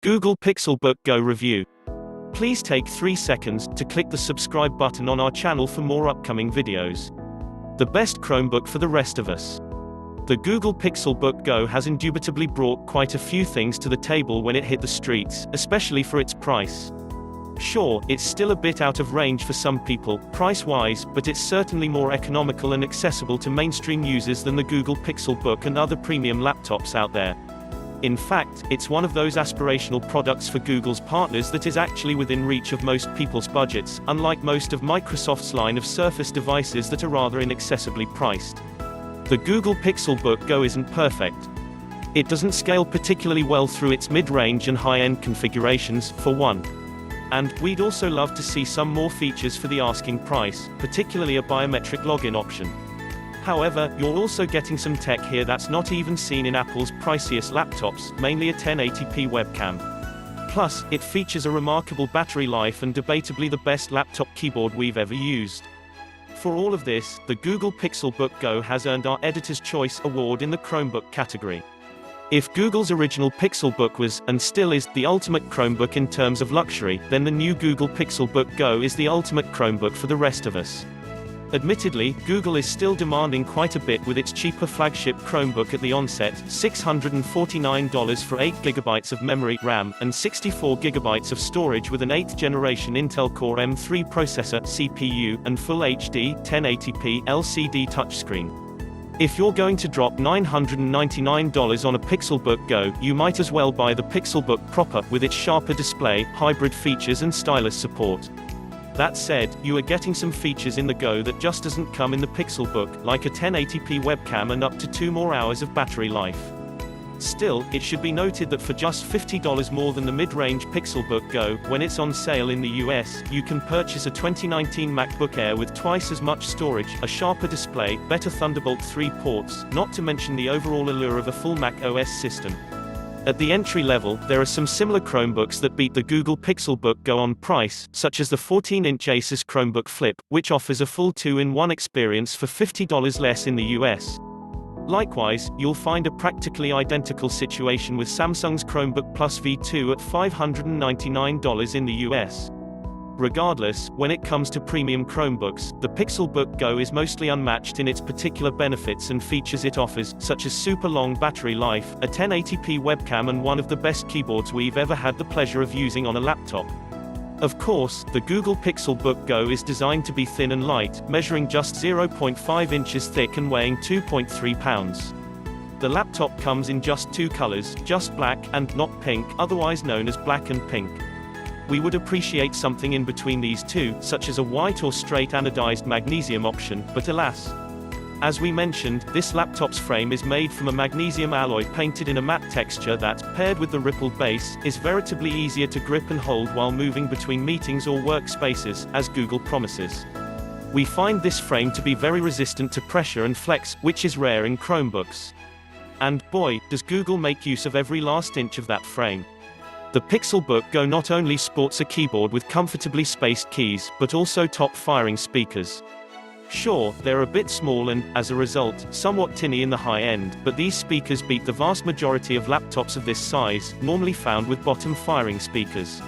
Google Pixelbook Go review. Please take 3 seconds to click the subscribe button on our channel for more upcoming videos. The best Chromebook for the rest of us. The Google Pixelbook Go has indubitably brought quite a few things to the table when it hit the streets, especially for its price. Sure, it's still a bit out of range for some people, price-wise, but it's certainly more economical and accessible to mainstream users than the Google Pixelbook and other premium laptops out there. In fact, it's one of those aspirational products for Google's partners that is actually within reach of most people's budgets, unlike most of Microsoft's line of Surface devices that are rather inaccessibly priced. The Google Pixelbook Go isn't perfect. It doesn't scale particularly well through its mid-range and high-end configurations, for one. And we'd also love to see some more features for the asking price, particularly a biometric login option. However, you're also getting some tech here that's not even seen in Apple's priciest laptops, mainly a 1080p webcam. Plus, it features a remarkable battery life and debatably the best laptop keyboard we've ever used. For all of this, the Google Pixelbook Go has earned our Editor's Choice Award in the Chromebook category. If Google's original Pixelbook was, and still is, the ultimate Chromebook in terms of luxury, then the new Google Pixelbook Go is the ultimate Chromebook for the rest of us. Admittedly, Google is still demanding quite a bit with its cheaper flagship Chromebook at the onset, $649 for 8GB of memory RAM, and 64GB of storage with an 8th generation Intel Core M3 processor CPU, and Full HD 1080p LCD touchscreen. If you're going to drop $999 on a Pixelbook Go, you might as well buy the Pixelbook proper, with its sharper display, hybrid features and stylus support. That said, you are getting some features in the Go that just doesn't come in the Pixelbook, like a 1080p webcam and up to 2 more hours of battery life. Still, it should be noted that for just $50 more than the mid-range Pixelbook Go, when it's on sale in the US, you can purchase a 2019 MacBook Air with twice as much storage, a sharper display, better Thunderbolt 3 ports, not to mention the overall allure of a full Mac OS system. At the entry level, there are some similar Chromebooks that beat the Google Pixelbook Go on price, such as the 14-inch Asus Chromebook Flip, which offers a full 2-in-1 experience for $50 less in the US. Likewise, you'll find a practically identical situation with Samsung's Chromebook Plus V2 at $599 in the US. Regardless, when it comes to premium Chromebooks, the Pixelbook Go is mostly unmatched in its particular benefits and features it offers, such as super long battery life, a 1080p webcam and one of the best keyboards we've ever had the pleasure of using on a laptop. Of course, the Google Pixelbook Go is designed to be thin and light, measuring just 0.5 inches thick and weighing 2.3 pounds. The laptop comes in just 2 colors, just black, and not pink, otherwise known as black and pink. We would appreciate something in between these two, such as a white or straight anodized magnesium option, but alas. As we mentioned, this laptop's frame is made from a magnesium alloy painted in a matte texture that, paired with the rippled base, is veritably easier to grip and hold while moving between meetings or workspaces, as Google promises. We find this frame to be very resistant to pressure and flex, which is rare in Chromebooks. And, boy, does Google make use of every last inch of that frame. The Pixelbook Go not only sports a keyboard with comfortably spaced keys, but also top-firing speakers. Sure, they're a bit small and, as a result, somewhat tinny in the high end, but these speakers beat the vast majority of laptops of this size, normally found with bottom-firing speakers.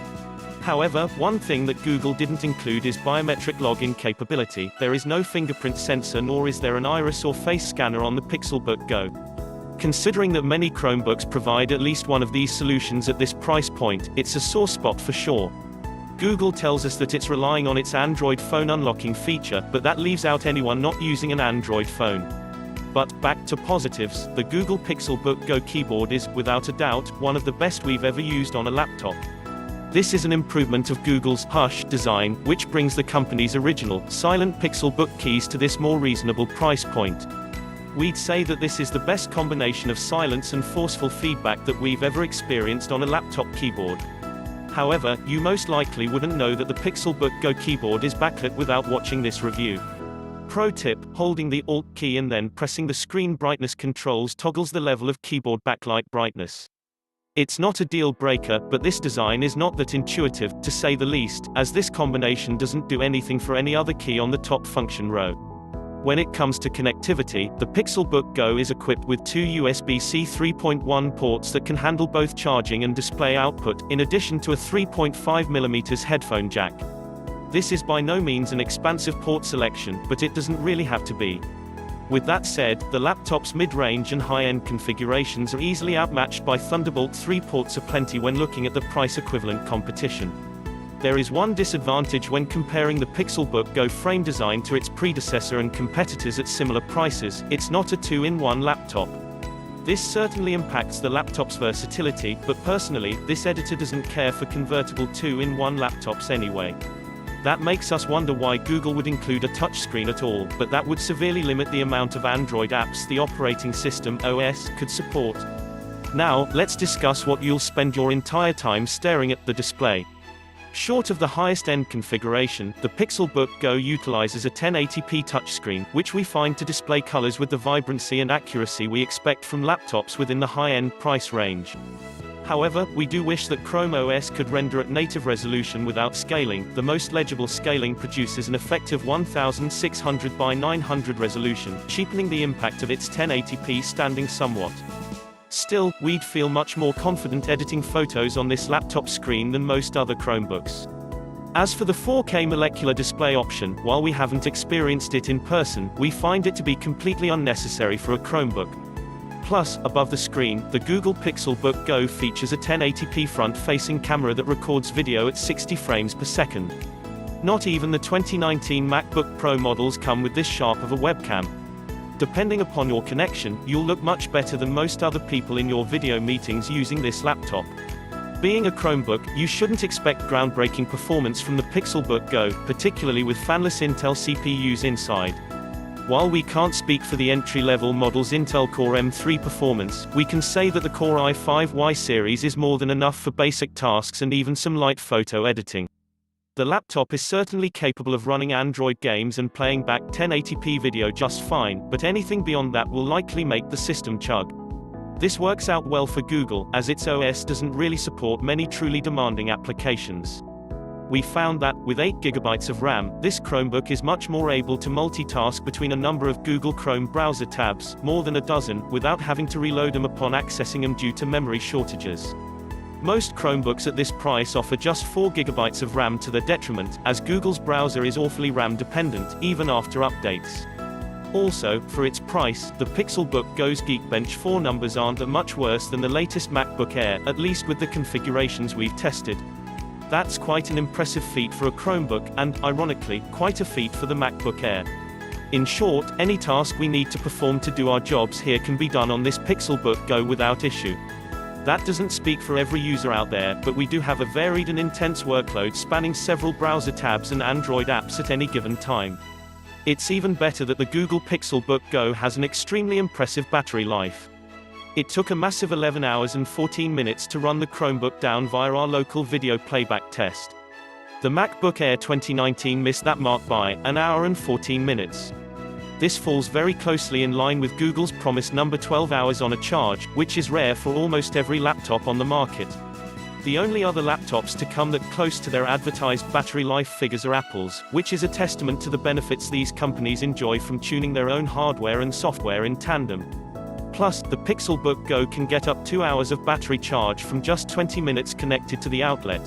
However, one thing that Google didn't include is biometric login capability. There is no fingerprint sensor nor is there an iris or face scanner on the Pixelbook Go. Considering that many Chromebooks provide at least one of these solutions at this price point, it's a sore spot for sure. Google tells us that it's relying on its Android phone unlocking feature, but that leaves out anyone not using an Android phone. But, back to positives, the Google Pixelbook Go keyboard is, without a doubt, one of the best we've ever used on a laptop. This is an improvement of Google's Hush design, which brings the company's original, silent Pixelbook keys to this more reasonable price point. We'd say that this is the best combination of silence and forceful feedback that we've ever experienced on a laptop keyboard. However, you most likely wouldn't know that the Pixelbook Go keyboard is backlit without watching this review. Pro tip, holding the Alt key and then pressing the screen brightness controls toggles the level of keyboard backlight brightness. It's not a deal breaker, but this design is not that intuitive, to say the least, as this combination doesn't do anything for any other key on the top function row. When it comes to connectivity, the Pixelbook Go is equipped with two USB-C 3.1 ports that can handle both charging and display output, in addition to a 3.5mm headphone jack. This is by no means an expansive port selection, but it doesn't really have to be. With that said, the laptop's mid-range and high-end configurations are easily outmatched by Thunderbolt 3 ports aplenty when looking at the price-equivalent competition. There is one disadvantage when comparing the Pixelbook Go frame design to its predecessor and competitors at similar prices: it's not a two-in-one laptop. This certainly impacts the laptop's versatility, but personally, this editor doesn't care for convertible two-in-one laptops anyway. That makes us wonder why Google would include a touchscreen at all, but that would severely limit the amount of Android apps the operating system OS could support. Now, let's discuss what you'll spend your entire time staring at the display. Short of the highest-end configuration, the Pixelbook Go utilizes a 1080p touchscreen, which we find to display colors with the vibrancy and accuracy we expect from laptops within the high-end price range. However, we do wish that Chrome OS could render at native resolution without scaling. The most legible scaling produces an effective 1600 by 900 resolution, cheapening the impact of its 1080p standing somewhat. Still, we'd feel much more confident editing photos on this laptop screen than most other Chromebooks. As for the 4K molecular display option, while we haven't experienced it in person, we find it to be completely unnecessary for a Chromebook. Plus, above the screen, the Google Pixelbook Go features a 1080p front-facing camera that records video at 60 frames per second. Not even the 2019 MacBook Pro models come with this sharp of a webcam. Depending upon your connection, you'll look much better than most other people in your video meetings using this laptop. Being a Chromebook, you shouldn't expect groundbreaking performance from the Pixelbook Go, particularly with fanless Intel CPUs inside. While we can't speak for the entry-level model's Intel Core M3 performance, we can say that the Core i5Y series is more than enough for basic tasks and even some light photo editing. The laptop is certainly capable of running Android games and playing back 1080p video just fine, but anything beyond that will likely make the system chug. This works out well for Google, as its OS doesn't really support many truly demanding applications. We found that, with 8GB of RAM, this Chromebook is much more able to multitask between a number of Google Chrome browser tabs, more than a dozen, without having to reload them upon accessing them due to memory shortages. Most Chromebooks at this price offer just 4GB of RAM to their detriment, as Google's browser is awfully RAM dependent, even after updates. Also, for its price, the Pixelbook Go's Geekbench 4 numbers aren't that much worse than the latest MacBook Air, at least with the configurations we've tested. That's quite an impressive feat for a Chromebook, and, ironically, quite a feat for the MacBook Air. In short, any task we need to perform to do our jobs here can be done on this Pixelbook Go without issue. That doesn't speak for every user out there, but we do have a varied and intense workload spanning several browser tabs and Android apps at any given time. It's even better that the Google Pixelbook Go has an extremely impressive battery life. It took a massive 11 hours and 14 minutes to run the Chromebook down via our local video playback test. The MacBook Air 2019 missed that mark by an hour and 14 minutes. This falls very closely in line with Google's promised number 12 hours on a charge, which is rare for almost every laptop on the market. The only other laptops to come that close to their advertised battery life figures are Apple's, which is a testament to the benefits these companies enjoy from tuning their own hardware and software in tandem. Plus, the Pixelbook Go can get up 2 hours of battery charge from just 20 minutes connected to the outlet.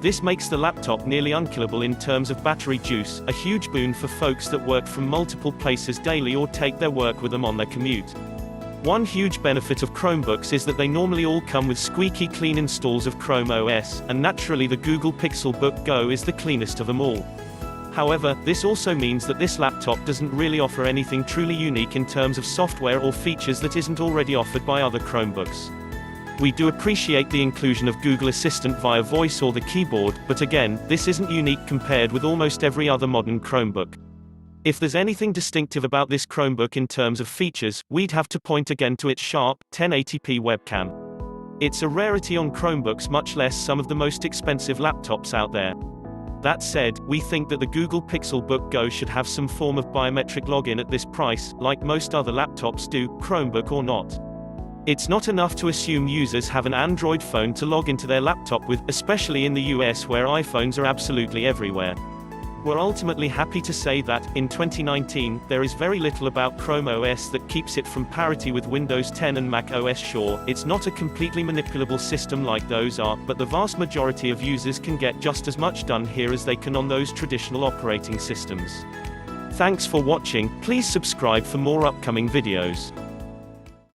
This makes the laptop nearly unkillable in terms of battery juice, a huge boon for folks that work from multiple places daily or take their work with them on their commute. One huge benefit of Chromebooks is that they normally all come with squeaky clean installs of Chrome OS, and naturally the Google Pixelbook Go is the cleanest of them all. However, this also means that this laptop doesn't really offer anything truly unique in terms of software or features that isn't already offered by other Chromebooks. We do appreciate the inclusion of Google Assistant via voice or the keyboard, but again, this isn't unique compared with almost every other modern Chromebook. If there's anything distinctive about this Chromebook in terms of features, we'd have to point again to its sharp, 1080p webcam. It's a rarity on Chromebooks, much less some of the most expensive laptops out there. That said, we think that the Google Pixelbook Go should have some form of biometric login at this price, like most other laptops do, Chromebook or not. It's not enough to assume users have an Android phone to log into their laptop with, especially in the US where iPhones are absolutely everywhere. We're ultimately happy to say that, in 2019, there is very little about Chrome OS that keeps it from parity with Windows 10 and Mac OS. Sure, it's not a completely manipulable system like those are, but the vast majority of users can get just as much done here as they can on those traditional operating systems. Thanks for watching. Please subscribe for more upcoming videos.